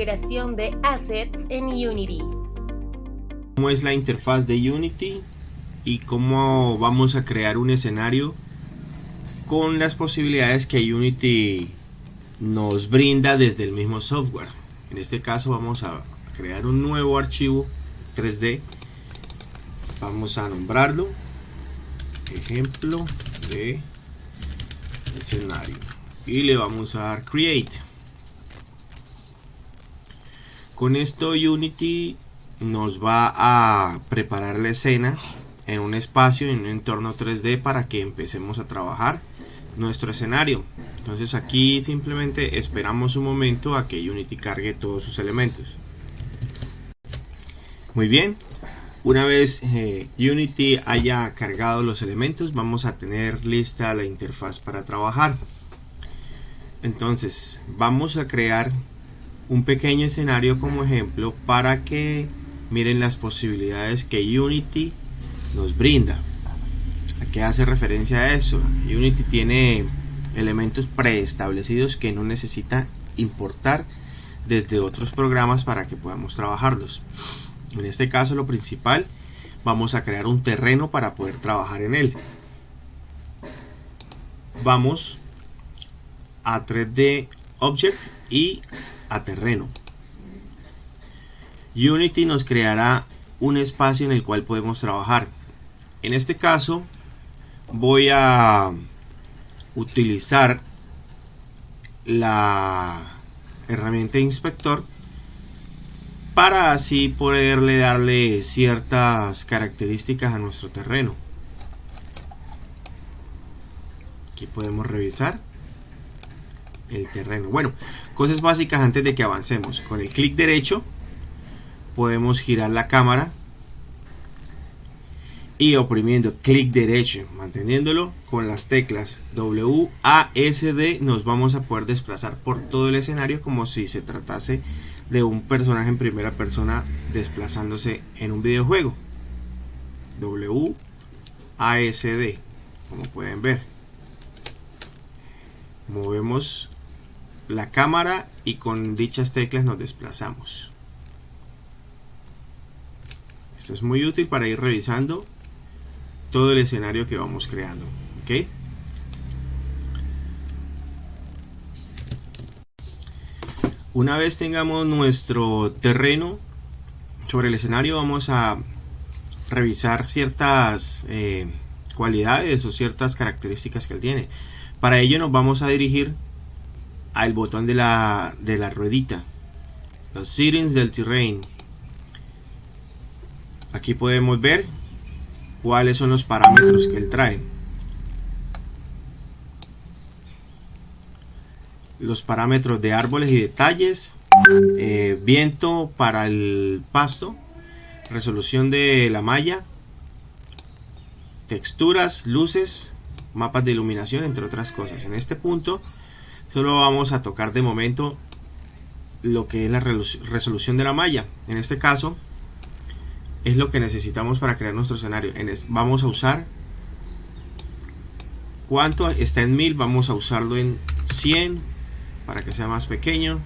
generación de assets en Unity. ¿Cómo es la interfaz de Unity y cómo vamos a crear un escenario con las posibilidades que Unity nos brinda desde el mismo software? En este caso vamos a crear un nuevo archivo 3D. Vamos a nombrarlo ejemplo de escenario y le vamos a dar create. Con esto Unity nos va a preparar la escena en un espacio, en un entorno 3D, para que empecemos a trabajar nuestro escenario. Entonces aquí simplemente esperamos un momento a que Unity cargue todos sus elementos. Muy bien, una vez Unity haya cargado los elementos, vamos a tener lista la interfaz para trabajar. Entonces vamos a crear un pequeño escenario como ejemplo para que miren las posibilidades que Unity nos brinda. ¿A qué hace referencia a eso? Unity tiene elementos preestablecidos que no necesita importar desde otros programas para que podamos trabajarlos. En este caso, lo principal, vamos a crear un terreno para poder trabajar en él. Vamos a 3D Object y a terreno. Unity nos creará un espacio en el cual podemos trabajar. En este caso voy a utilizar la herramienta inspector para así poderle darle ciertas características a nuestro terreno. Aquí podemos revisar el terreno. Bueno, cosas básicas antes de que avancemos. Con el clic derecho podemos girar la cámara y oprimiendo clic derecho, manteniéndolo con las teclas W, A, S, D, nos vamos a poder desplazar por todo el escenario como si se tratase de un personaje en primera persona desplazándose en un videojuego. W, A, S, D, como pueden ver. Movemos la cámara y con dichas teclas nos desplazamos. Esto es muy útil para ir revisando todo el escenario que vamos creando. ¿Ok? Una vez tengamos nuestro terreno sobre el escenario, vamos a revisar ciertas cualidades o ciertas características que él tiene. Para ello nos vamos a dirigir al botón de la ruedita, los settings del terrain. Aquí podemos ver cuáles son los parámetros que él trae. Los parámetros de árboles y detalles, viento para el pasto, resolución de la malla, texturas, luces, mapas de iluminación, entre otras cosas. En este punto solo vamos a tocar de momento lo que es la resolución de la malla. En este caso es lo que necesitamos para crear nuestro escenario. Vamos a usar, ¿cuánto está en 1000? Vamos a usarlo en 100 para que sea más pequeño,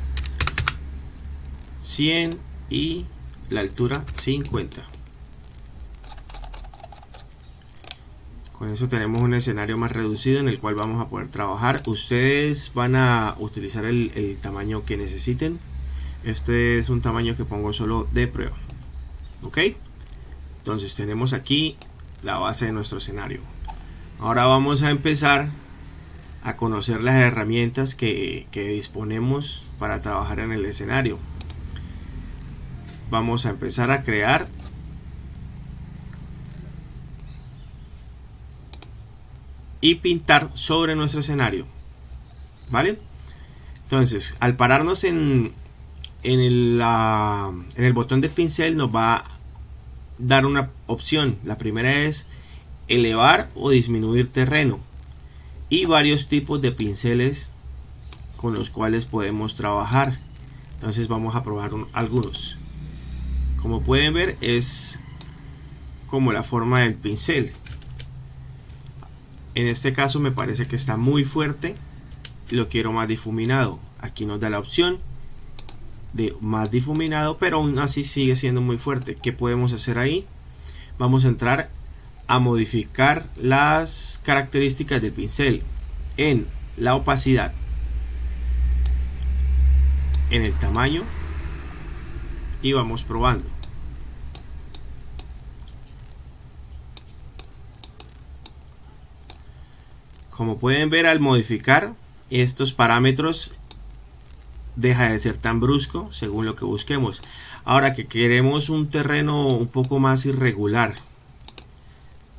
100 y la altura 50. Con eso tenemos un escenario más reducido en el cual vamos a poder trabajar. Ustedes van a utilizar el tamaño que necesiten. Este es un tamaño que pongo solo de prueba. ¿Ok? Entonces tenemos aquí la base de nuestro escenario. Ahora vamos a empezar a conocer las herramientas que disponemos para trabajar en el escenario. Vamos a empezar a crear y pintar sobre nuestro escenario, ¿vale? Entonces, al pararnos en el botón de pincel, nos va a dar una opción. La primera es elevar o disminuir terreno, y varios tipos de pinceles con los cuales podemos trabajar. Entonces vamos a probar algunos. Como pueden ver, es como la forma del pincel. En este caso me parece que está muy fuerte y lo quiero más difuminado. Aquí nos da la opción más difuminado, pero aún así sigue siendo muy fuerte. ¿Qué podemos hacer ahí? Vamos a entrar a modificar las características del pincel en la opacidad, en el tamaño, y vamos probando. Como pueden ver, al modificar estos parámetros deja de ser tan brusco según lo que busquemos. Ahora que queremos un terreno un poco más irregular,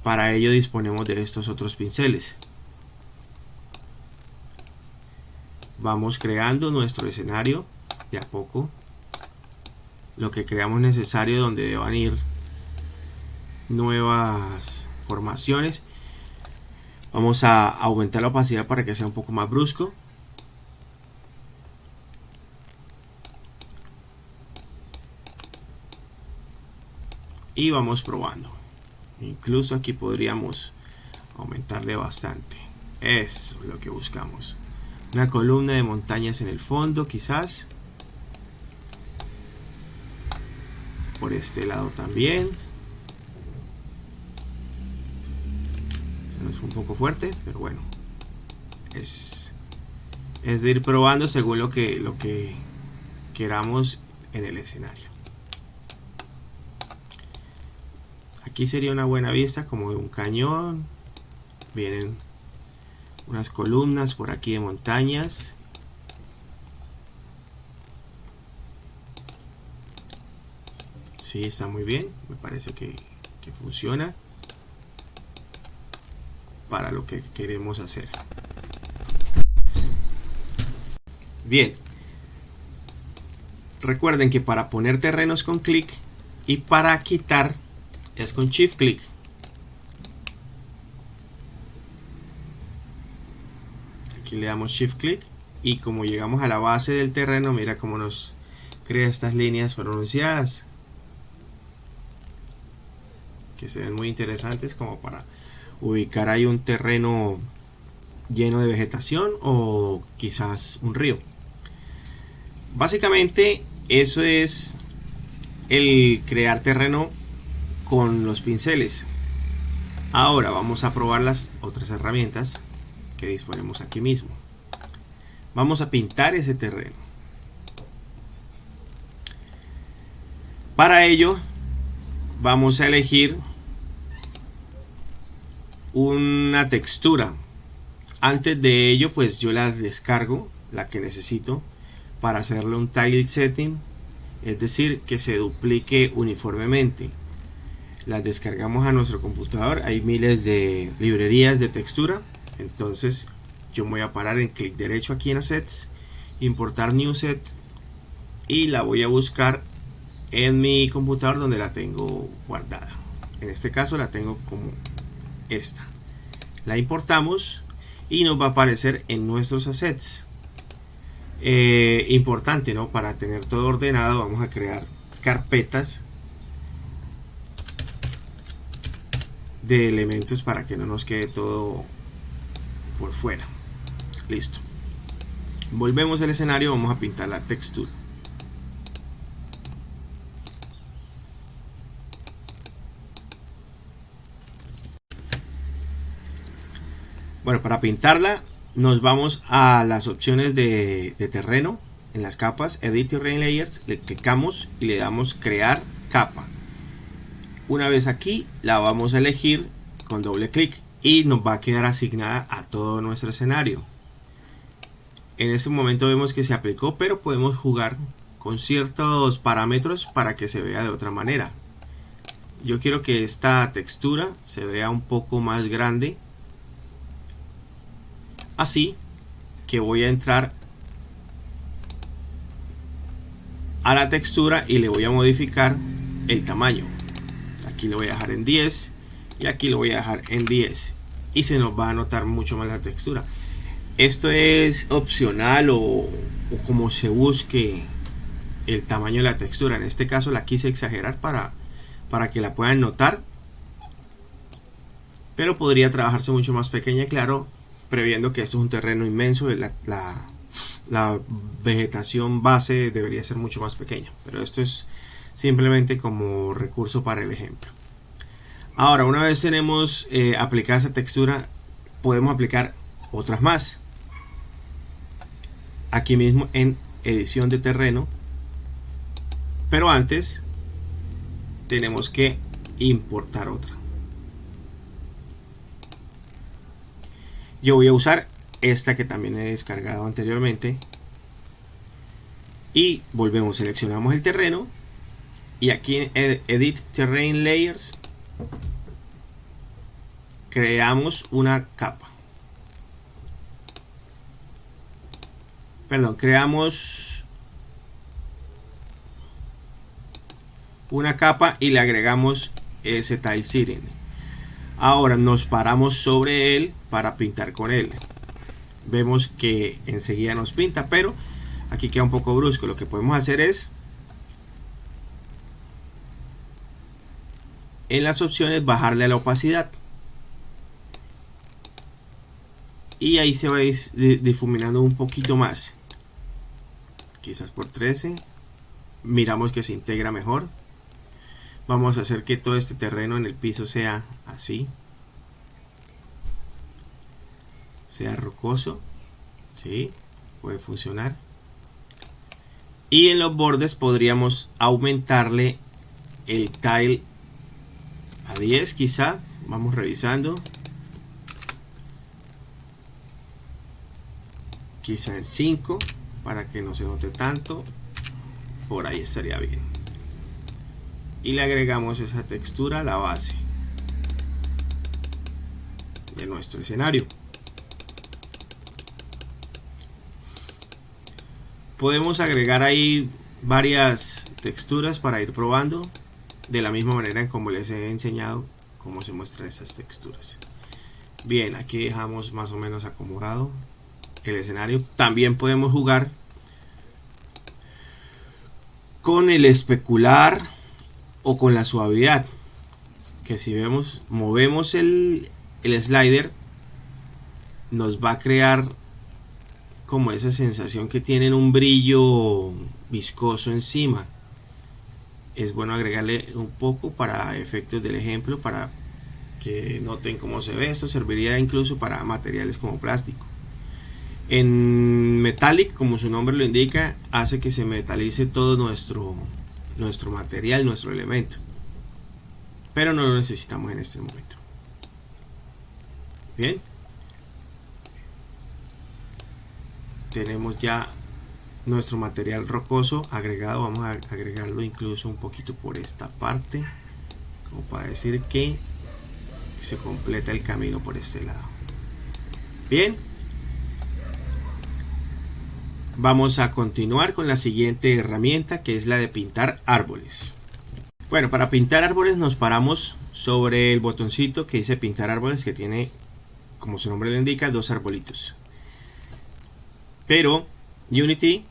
para ello disponemos de estos otros pinceles. Vamos creando nuestro escenario de a poco, lo que creamos necesario, donde deban ir nuevas formaciones. Vamos a aumentar la opacidad para que sea un poco más brusco. Y vamos probando. Incluso aquí podríamos aumentarle bastante. Eso es lo que buscamos. Una columna de montañas en el fondo, quizás. Por este lado también. Se nos fue un poco fuerte, pero bueno. Es de ir probando según lo que queramos en el escenario. Aquí sería una buena vista como de un cañón. Vienen unas columnas por aquí de montañas. Sí, está muy bien. Me parece que funciona para lo que queremos hacer. Bien. Recuerden que para poner terrenos con clic y para quitar es con shift clic. Aquí le damos shift clic y como llegamos a la base del terreno, mira cómo nos crea estas líneas pronunciadas que se ven muy interesantes, como para ubicar ahí un terreno lleno de vegetación o quizás un río. Básicamente eso es el crear terreno con los pinceles. Ahora vamos a probar las otras herramientas que disponemos aquí mismo. Vamos a pintar ese terreno. Para ello vamos a elegir una textura. Antes de ello, pues yo la descargo, la que necesito, para hacerle un tile setting, es decir, que se duplique uniformemente. Las descargamos a nuestro computador. Hay miles de librerías de textura. Entonces yo me voy a parar en clic derecho aquí en Assets, importar New Set, y la voy a buscar en mi computador donde la tengo guardada. En este caso la tengo como esta. La importamos y nos va a aparecer en nuestros assets. Importante, ¿no? Para tener todo ordenado, vamos a crear carpetas de elementos para que no nos quede todo por fuera. Listo. Volvemos al escenario, vamos a pintar la textura. Bueno, para pintarla nos vamos a las opciones de terreno, en las capas, Edit Terrain Layers, le clicamos y le damos crear capa. Una vez aquí la vamos a elegir con doble clic y nos va a quedar asignada a todo nuestro escenario. En este momento vemos que se aplicó, pero podemos jugar con ciertos parámetros para que se vea de otra manera. Yo quiero que esta textura se vea un poco más grande, así que voy a entrar a la textura y le voy a modificar el tamaño. Aquí lo voy a dejar en 10 y aquí lo voy a dejar en 10 y se nos va a notar mucho más la textura. Esto es opcional o como se busque el tamaño de la textura. En este caso la quise exagerar para que la puedan notar, pero podría trabajarse mucho más pequeña, claro, previendo que esto es un terreno inmenso. la vegetación base debería ser mucho más pequeña, pero esto es simplemente como recurso para el ejemplo. Ahora, una vez tenemos aplicada esa textura, podemos aplicar otras más. Aquí mismo en edición de terreno, pero antes tenemos que importar otra. Yo voy a usar esta que también he descargado anteriormente y volvemos, seleccionamos el terreno y aquí en Edit Terrain Layers creamos una capa. Perdón, creamos una capa y le agregamos ese tile seeding. Ahora nos paramos sobre él para pintar con él. Vemos que enseguida nos pinta, pero aquí queda un poco brusco. Lo que podemos hacer es en las opciones bajarle a la opacidad y ahí se va difuminando un poquito más, quizás por 13. Miramos que se integra mejor. Vamos a hacer que todo este terreno en el piso sea así, sea rocoso, ¿sí? Puede funcionar. Y en los bordes podríamos aumentarle el tile a 10 quizá. Vamos revisando. Quizá en 5 para que no se note tanto. Por ahí estaría bien. Y le agregamos esa textura a la base de nuestro escenario. Podemos agregar ahí varias texturas para ir probando, de la misma manera en como les he enseñado cómo se muestran esas texturas. Bien, aquí dejamos más o menos acomodado el escenario. También podemos jugar con el especular o con la suavidad, que si movemos el slider, nos va a crear como esa sensación que tienen un brillo viscoso encima. Es bueno agregarle un poco para efectos del ejemplo, para que noten cómo se ve. Esto serviría incluso para materiales como plástico. En Metallic, como su nombre lo indica, hace que se metalice todo nuestro material, nuestro elemento, pero no lo necesitamos en este momento. Bien, tenemos ya nuestro material rocoso agregado. Vamos a agregarlo incluso un poquito por esta parte, como para decir que se completa el camino por este lado. Bien, vamos a continuar con la siguiente herramienta, que es la de pintar árboles. Bueno, para pintar árboles nos paramos sobre el botoncito que dice pintar árboles, que tiene, como su nombre lo indica, dos arbolitos. Pero Unity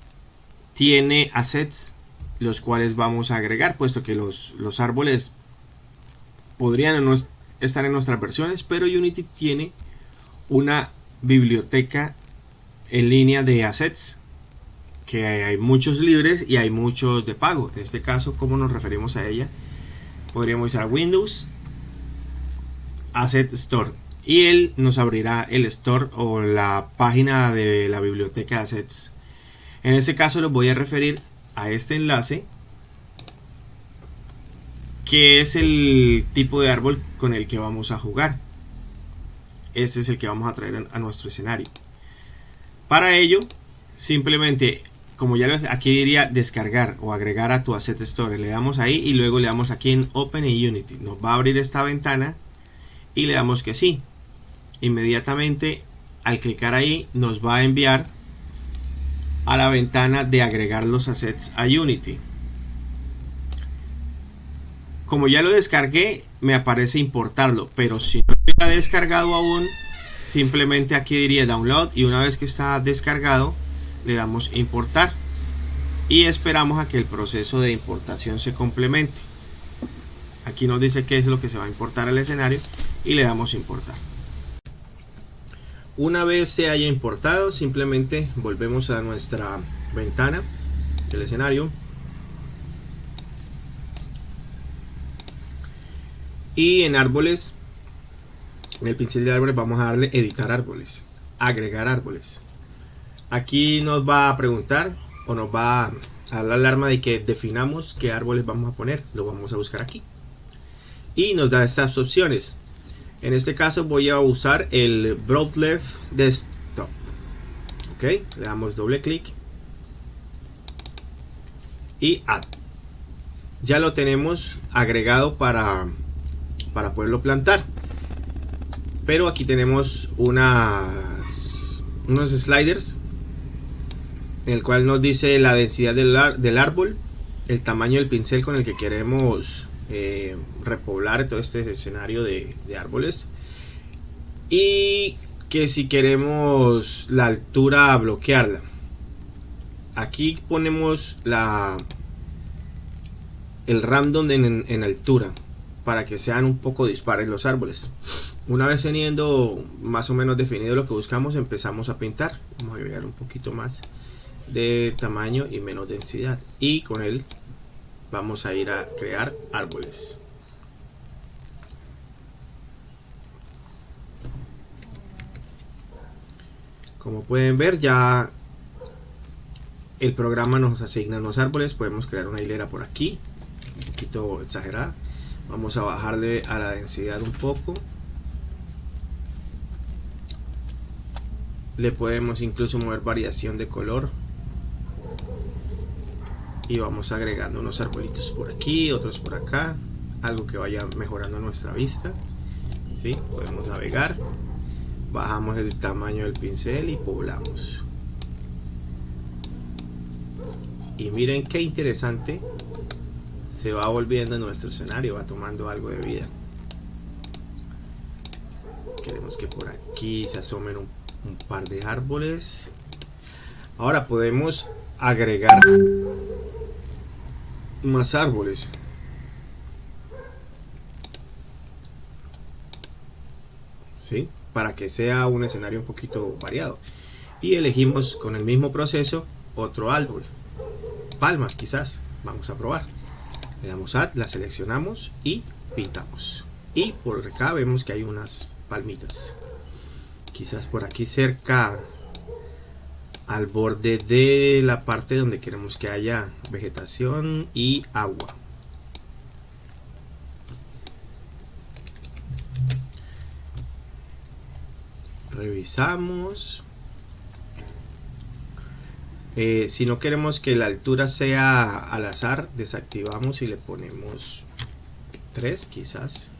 tiene assets los cuales vamos a agregar, puesto que los árboles podrían no estar en nuestras versiones, pero Unity tiene una biblioteca en línea de assets, que hay muchos libres y hay muchos de pago. En este caso, ¿cómo nos referimos a ella? Podríamos usar Windows Asset Store y él nos abrirá el store o la página de la biblioteca de assets. En este caso los voy a referir a este enlace, que es el tipo de árbol con el que vamos a jugar. Este es el que vamos a traer a nuestro escenario. Para ello, simplemente, como ya aquí diría descargar o agregar a tu Asset Store, le damos ahí y luego le damos aquí en Open in Unity. Nos va a abrir esta ventana y le damos que sí. Inmediatamente al clicar ahí nos va a enviar a la ventana de agregar los assets a Unity. Como ya lo descargué, me aparece importarlo, pero si no lo he descargado aún, simplemente aquí diría download y una vez que está descargado le damos importar y esperamos a que el proceso de importación se complemente. Aquí nos dice qué es lo que se va a importar al escenario y le damos importar. Una vez se haya importado, simplemente volvemos a nuestra ventana del escenario y en árboles, en el pincel de árboles, vamos a darle editar árboles, agregar árboles. Aquí nos va a preguntar o nos va a dar la alarma de que definamos qué árboles vamos a poner. Lo vamos a buscar aquí y nos da estas opciones. En este caso voy a usar el Broadleaf Desktop. Ok, le damos doble clic y add. Ya lo tenemos agregado para poderlo plantar. Pero aquí tenemos unos sliders en el cual nos dice la densidad del árbol, el tamaño del pincel con el que queremos repoblar todo este escenario de árboles, y que si queremos la altura bloquearla. Aquí ponemos el random en altura para que sean un poco dispares los árboles. Una vez teniendo más o menos definido lo que buscamos, empezamos a pintar. Vamos a agregar un poquito más de tamaño y menos densidad, y con él vamos a ir a crear árboles. Como pueden ver, ya el programa nos asigna los árboles. Podemos crear una hilera por aquí, un poquito exagerada. Vamos a bajarle a la densidad un poco. Le podemos incluso mover variación de color. Y vamos agregando unos arbolitos por aquí, otros por acá, algo que vaya mejorando nuestra vista. ¿Sí? Podemos navegar, bajamos el tamaño del pincel y poblamos. Y miren qué interesante se va volviendo nuestro escenario, va tomando algo de vida. Queremos que por aquí se asomen un par de árboles. Ahora podemos agregar más árboles. ¿Sí? Para que sea un escenario un poquito variado. Y elegimos con el mismo proceso otro árbol. Palmas quizás. Vamos a probar. Le damos Add, la seleccionamos y pintamos. Y por acá vemos que hay unas palmitas. Quizás por aquí cerca al borde de la parte donde queremos que haya vegetación y agua. Revisamos. Si no queremos que la altura sea al azar, desactivamos y le ponemos 3 quizás,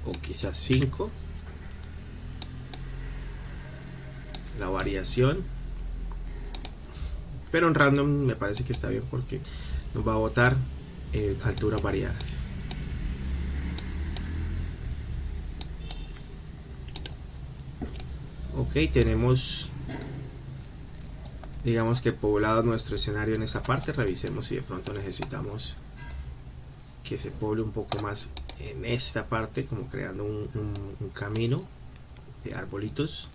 o quizás 5. La variación, pero en random me parece que está bien porque nos va a botar alturas variadas. Ok, tenemos, digamos que poblado nuestro escenario en esta parte. Revisemos si de pronto necesitamos que se poble un poco más en esta parte, como creando un camino de arbolitos.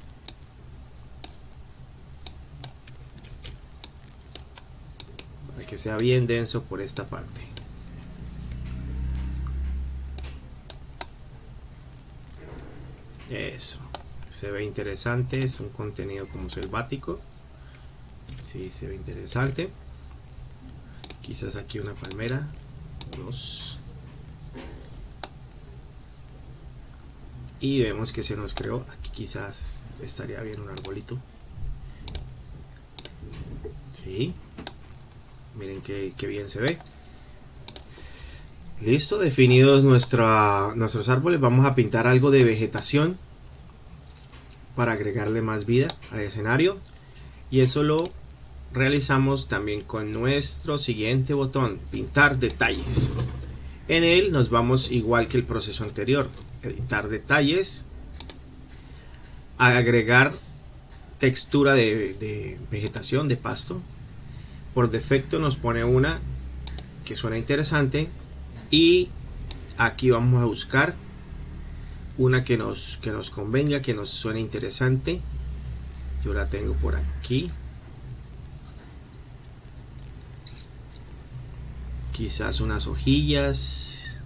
Para que sea bien denso por esta parte. Eso. Se ve interesante, es un contenido como selvático. Sí, se ve interesante. Quizás aquí una palmera. 2. Y vemos que se nos creó. Aquí quizás estaría bien un arbolito. Sí. Miren qué bien se ve. Listo, definidos nuestros árboles. Vamos a pintar algo de vegetación para agregarle más vida al escenario, y eso lo realizamos también con nuestro siguiente botón, pintar detalles. En él nos vamos igual que el proceso anterior, editar detalles, agregar textura de vegetación, de pasto. Por defecto nos pone una que suena interesante, y aquí vamos a buscar una que nos convenga, que nos suene interesante. Yo la tengo por aquí. Quizás unas hojillas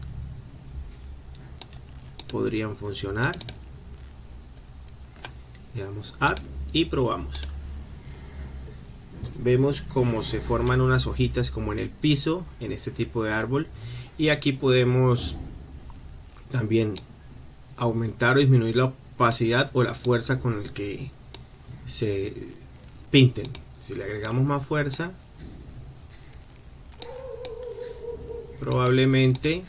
podrían funcionar. Le damos Add y probamos. Vemos cómo se forman unas hojitas como en el piso, en este tipo de árbol. Y aquí podemos también aumentar o disminuir la opacidad o la fuerza con el que se pinten. Si le agregamos más fuerza, probablemente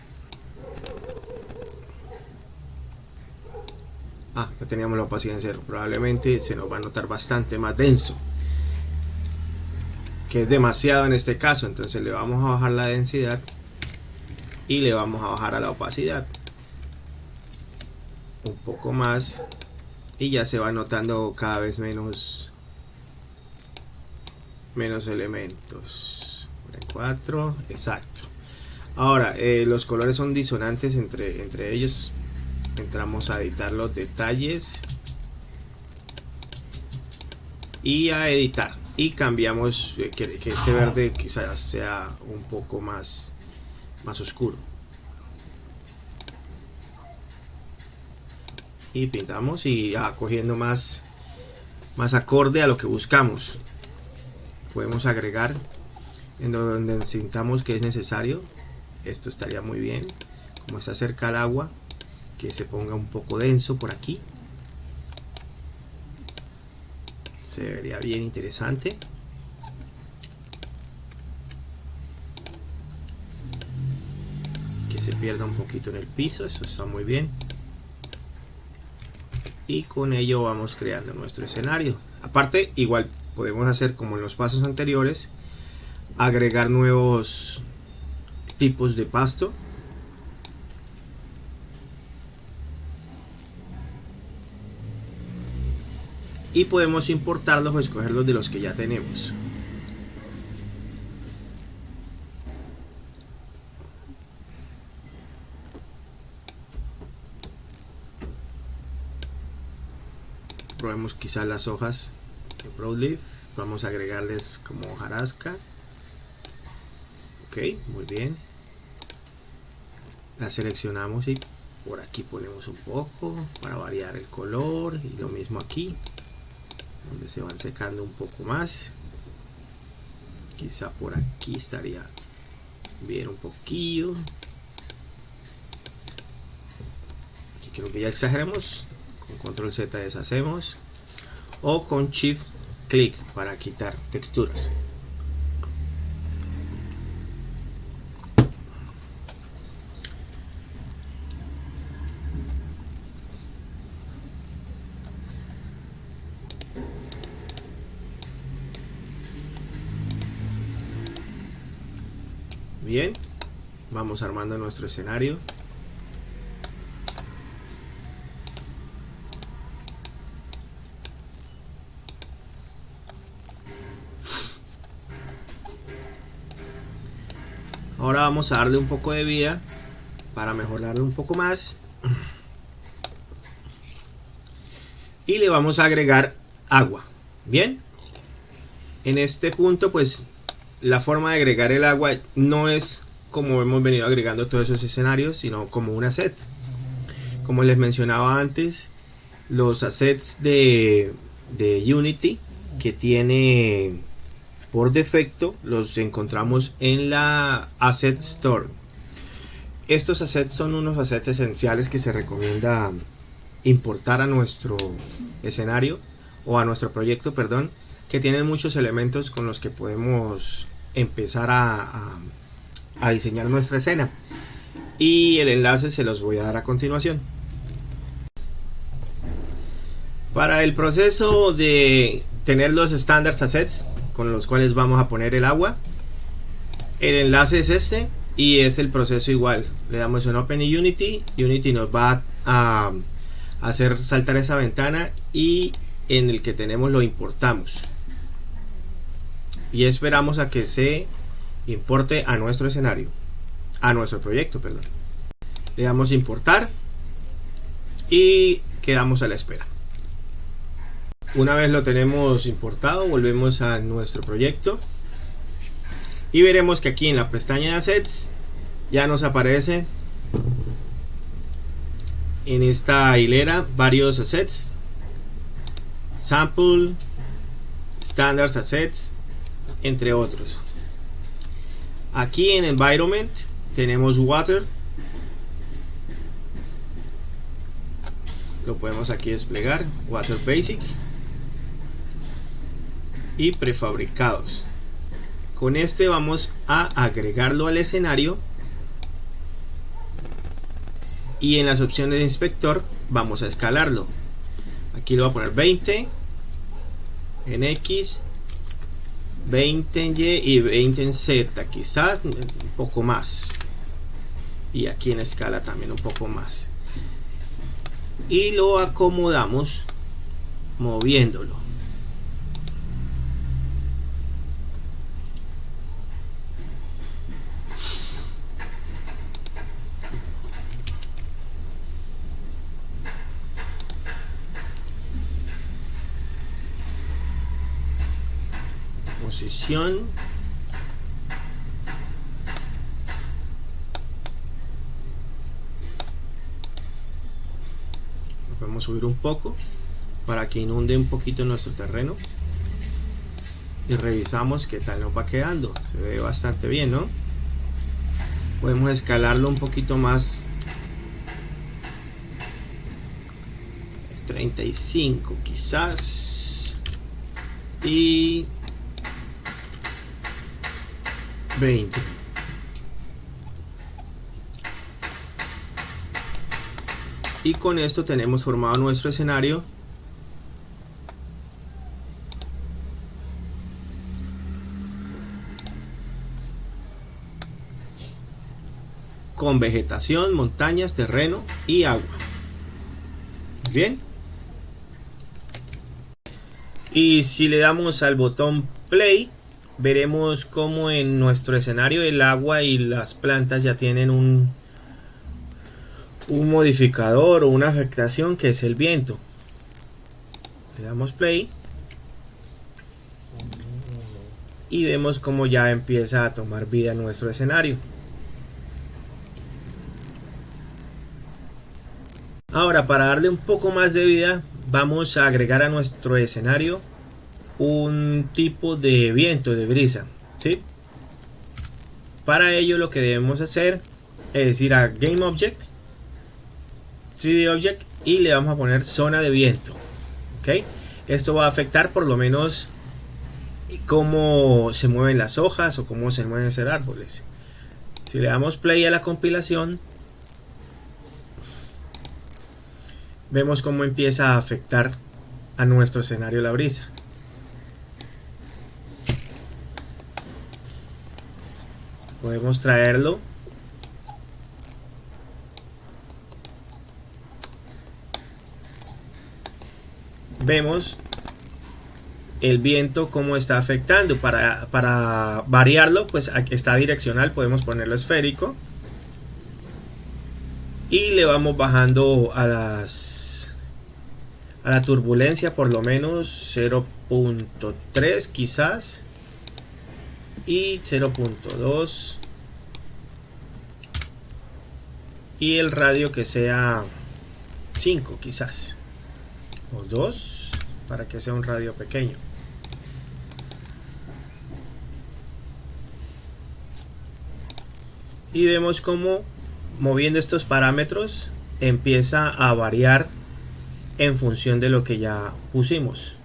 ya teníamos la opacidad en 0, probablemente se nos va a notar bastante más denso, que es demasiado en este caso. Entonces le vamos a bajar la densidad y le vamos a bajar a la opacidad un poco más, y ya se va notando cada vez menos elementos. 4, exacto. Ahora los colores son disonantes entre ellos. Entramos a editar los detalles y a editar, y cambiamos que este verde quizás sea un poco más oscuro, y pintamos y cogiendo más acorde a lo que buscamos. Podemos agregar en donde sintamos que es necesario. Esto estaría muy bien, como está cerca al agua, que se ponga un poco denso por aquí. Se vería bien interesante. Que se pierda un poquito en el piso, eso está muy bien. Y con ello vamos creando nuestro escenario. Aparte, igual podemos hacer como en los pasos anteriores, agregar nuevos tipos de pasto. Y podemos importarlos o escogerlos de los que ya tenemos. Probemos quizás las hojas de broadleaf. Vamos a agregarles como hojarasca. Ok, muy bien. La seleccionamos y por aquí ponemos un poco para variar el color, y lo mismo aquí, donde se van secando un poco más. Quizá por aquí estaría bien un poquillo. Aquí creo que ya exageramos. Con control Z deshacemos, o con shift clic para quitar texturas. Bien, vamos armando nuestro escenario. Ahora vamos a darle un poco de vida para mejorarlo un poco más. Y le vamos a agregar agua. Bien, en este punto pues la forma de agregar el agua no es como hemos venido agregando todos esos escenarios, sino como un asset. Como les mencionaba antes, los assets de Unity que tiene por defecto los encontramos en la Asset Store. Estos assets son unos assets esenciales que se recomienda importar a nuestro escenario o a nuestro proyecto, perdón, que tienen muchos elementos con los que podemos empezar a diseñar nuestra escena, y el enlace se los voy a dar a continuación. Para el proceso de tener los standard assets con los cuales vamos a poner el agua, el enlace es este, y es el proceso igual. Le damos en Open Unity. Unity nos va a hacer saltar esa ventana, y en el que tenemos lo importamos y esperamos a que se importe a nuestro escenario, a nuestro proyecto, perdón. Le damos importar y quedamos a la espera. Una vez lo tenemos importado, volvemos a nuestro proyecto y veremos que aquí en la pestaña de Assets ya nos aparece en esta hilera varios assets: Sample, Standards Assets, entre otros. Aquí en Environment tenemos Water, lo podemos aquí desplegar, Water Basic, y prefabricados. Con este vamos a agregarlo al escenario y en las opciones de inspector vamos a escalarlo. Aquí lo voy a poner 20 en X, 20 en Y y 20 en Z, quizás un poco más, y aquí en escala también un poco más, y lo acomodamos moviéndolo. Posición, lo podemos subir un poco para que inunde un poquito nuestro terreno y revisamos qué tal nos va quedando. Se ve bastante bien, ¿no? Podemos escalarlo un poquito más, 35 quizás, y 20. Y con esto tenemos formado nuestro escenario con vegetación, montañas, terreno y agua. Bien. Y si le damos al botón play, veremos como en nuestro escenario el agua y las plantas ya tienen un modificador o una afectación, que es el viento. Le damos play y vemos como ya empieza a tomar vida nuestro escenario. Ahora, para darle un poco más de vida, vamos a agregar a nuestro escenario un tipo de viento, de brisa, ¿sí? Para ello lo que debemos hacer es ir a Game Object, 3D Object, y le vamos a poner zona de viento. ¿Ok? Esto va a afectar por lo menos cómo se mueven las hojas o cómo se mueven los árboles. Si le damos play a la compilación, vemos cómo empieza a afectar a nuestro escenario la brisa. Podemos traerlo vemos el viento cómo está afectando. Para variarlo, pues aquí está direccional, podemos ponerlo esférico y le vamos bajando a la turbulencia por lo menos 0.3 quizás, y 0.2, y el radio que sea 5 quizás, o 2, para que sea un radio pequeño. Y vemos como moviendo estos parámetros empieza a variar en función de lo que ya pusimos.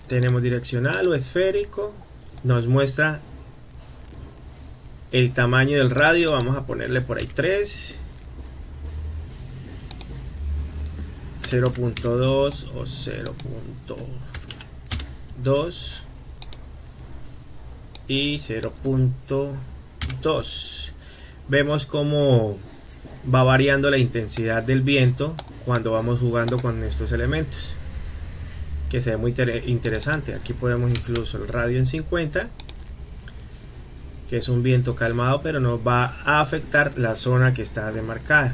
Tenemos direccional o esférico, nos muestra el tamaño del radio, vamos a ponerle por ahí 3, 0.2 o 0.2 y 0.2. Vemos cómo va variando la intensidad del viento cuando vamos jugando con estos elementos. que se ve muy interesante. Aquí podemos incluso el radio en 50, que es un viento calmado, pero no va a afectar la zona que está demarcada.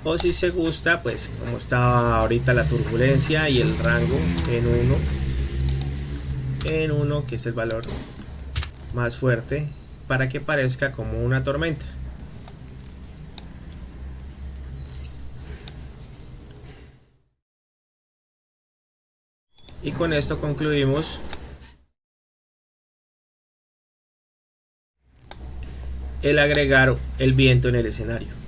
O si se gusta, pues como está ahorita la turbulencia y el rango en 1, que es el valor más fuerte, para que parezca como una tormenta. Y con esto concluimos el agregar el viento en el escenario.